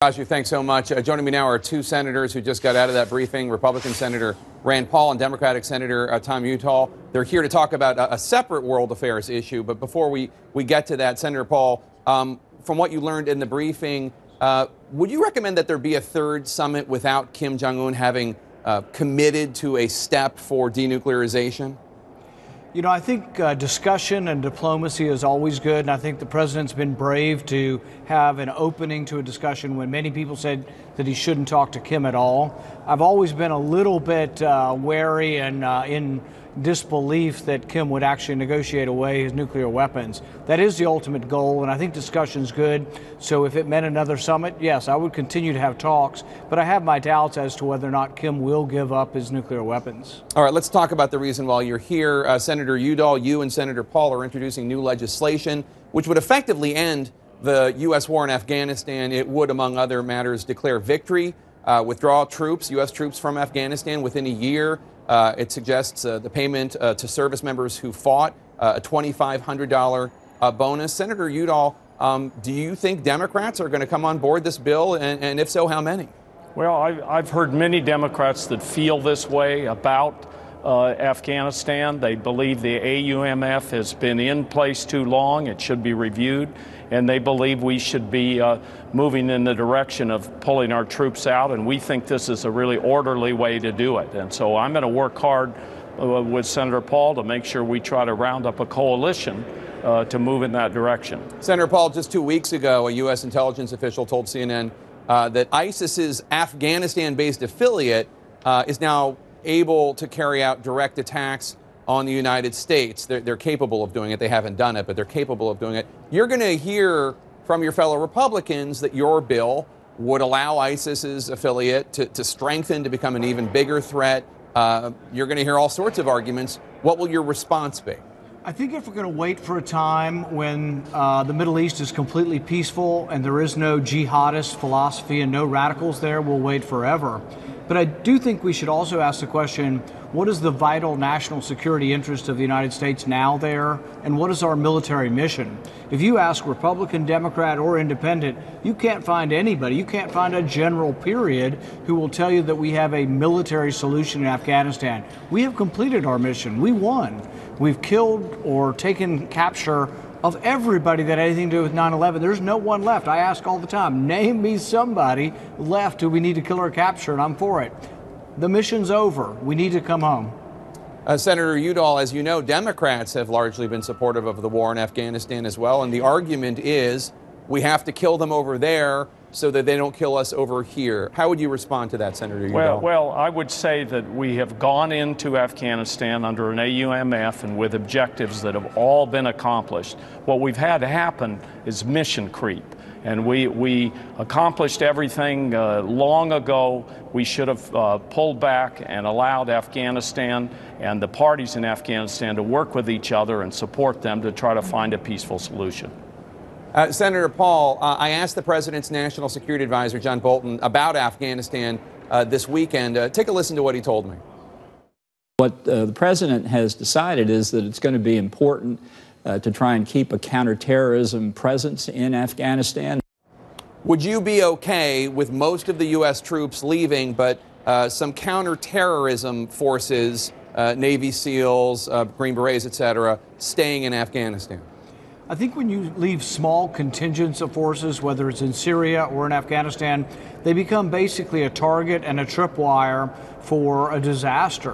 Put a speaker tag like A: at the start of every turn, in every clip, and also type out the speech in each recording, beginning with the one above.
A: Raju, thanks so much. Joining me now are two senators who just got out of that briefing, Republican Senator Rand Paul and Democratic Senator Tom Udall. They're here to talk about a separate world affairs issue. But before we get to that, Senator Paul, from what you learned in the briefing, would you recommend that there be a third summit without Kim Jong-un having committed to a step for denuclearization?
B: You know, I think discussion and diplomacy is always good, and I think the president's been brave to have an opening to a discussion when many people said that he shouldn't talk to Kim at all. I've always been a little bit wary and in disbelief that Kim would actually negotiate away his nuclear weapons. That is the ultimate goal, and I think discussion's good. So if it meant another summit, yes, I would continue to have talks, but I have my doubts as to whether or not Kim will give up his nuclear weapons.
A: All right, let's talk about the reason while you're here. Senator Udall, you and Senator Paul are introducing new legislation which would effectively end the U.S. war in Afghanistan. It would, among other matters, declare victory, withdraw troops, U.S. troops from Afghanistan within a year. It suggests the payment to service members who fought, a $2,500 bonus. Senator Udall, do you think Democrats are going to come on board this bill? And if so, how many?
C: Well, I've heard many Democrats that feel this way about Afghanistan. They believe the AUMF has been in place too long. It should be reviewed. And they believe we should be moving in the direction of pulling our troops out. And we think this is a really orderly way to do it. And so I'm going to work hard with Senator Paul to make sure we try to round up a coalition to move in that direction.
A: Senator Paul, just 2 weeks ago, a U.S. intelligence official told CNN that ISIS's Afghanistan-based affiliate is now able to carry out direct attacks on the United States. They're capable of doing it. They haven't done it, but they're capable of doing it. You're going to hear from your fellow Republicans that your bill would allow ISIS's affiliate to strengthen, to become an even bigger threat. You're going to hear all sorts of arguments. What will your response be?
B: I think if we're going to wait for a time when the Middle East is completely peaceful and there is no jihadist philosophy and no radicals there, we'll wait forever. But I do think we should also ask the question, what is the vital national security interest of the United States now there, and what is our military mission? If you ask Republican, Democrat, or Independent, you can't find anybody, you can't find a general period who will tell you that we have a military solution in Afghanistan. We have completed our mission. We won. We've killed or taken capture of everybody that had anything to do with 9/11. There's no one left. I ask all the time, name me somebody left who we need to kill or capture, and I'm for it. The mission's over. We need to come home.
A: Senator Udall, as you know, Democrats have largely been supportive of the war in Afghanistan as well, and the argument is we have to kill them over there so that they don't kill us over here. How would you respond to that, Senator Udall?
C: Well, I would say that we have gone into Afghanistan under an AUMF and with objectives that have all been accomplished. What we've had to happen is mission creep. And we accomplished everything long ago. We should have pulled back and allowed Afghanistan and the parties in Afghanistan to work with each other and support them to try to find a peaceful solution.
A: Senator Paul, I asked the president's national security advisor, John Bolton, about Afghanistan this weekend. Take a listen to what he told me.
D: What the president has decided is that it's going to be important to try and keep a counterterrorism presence in Afghanistan.
A: Would you be okay with most of the U.S. troops leaving, but some counterterrorism forces, Navy SEALs, Green Berets, et cetera, staying in Afghanistan?
B: I think when you leave small contingents of forces, whether it's in Syria or in Afghanistan, they become basically a target and a tripwire for a disaster.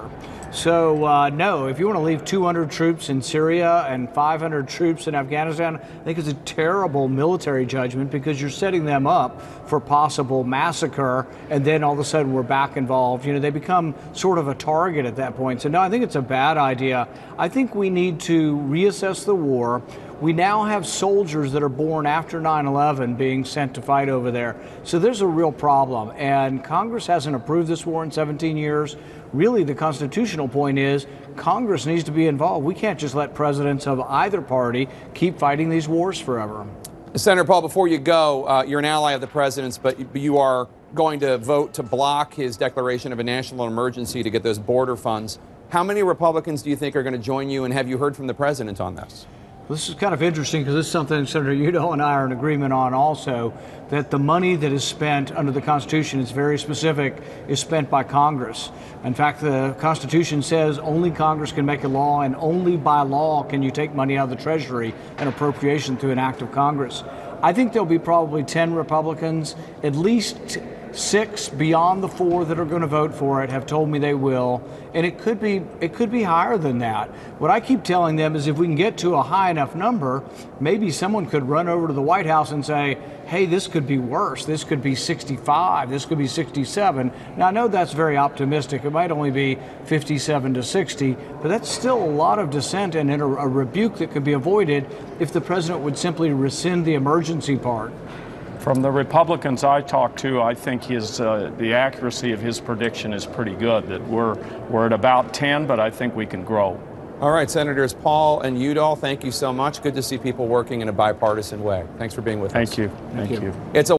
B: So, no, if you want to leave 200 troops in Syria and 500 troops in Afghanistan, I think it's a terrible military judgment because you're setting them up for possible massacre, and then all of a sudden we're back involved. You know, they become sort of a target at that point. So, no, I think it's a bad idea. I think we need to reassess the war. We now have soldiers that are born after 9/11 being sent to fight over there. So there's a real problem. And Congress hasn't approved this war in 17 years. Really, the constitutional point is Congress needs to be involved. We can't just let presidents of either party keep fighting these wars forever.
A: Senator Paul, before you go, you're an ally of the president's, but you are going to vote to block his declaration of a national emergency to get those border funds. How many Republicans do you think are going to join you, and have you heard from the president on this?
B: This is kind of interesting because this is something Senator Udall and I are in agreement on also, that the money that is spent under the Constitution is very specific, is spent by Congress. In fact, the Constitution says only Congress can make a law, and only by law can you take money out of the Treasury and appropriation through an act of Congress. I think there'll be probably 10 Republicans, at least 6 beyond the 4 that are going to vote for it have told me they will, and it could be higher than that. What I keep telling them is if we can get to a high enough number, maybe someone could run over to the White House and say, hey, this could be worse. This could be 65. This could be 67. Now, I know that's very optimistic. It might only be 57 to 60, but that's still a lot of dissent and a rebuke that could be avoided if the president would simply rescind the emergency part.
C: From the Republicans I talked to, I think the accuracy of his prediction is pretty good, that we're at about 10, but I think we can grow.
A: All right, Senators Paul and Udall, thank you so much. Good to see people working in a bipartisan way. Thanks for being with us.
C: Thank you. Thank you.
A: It's a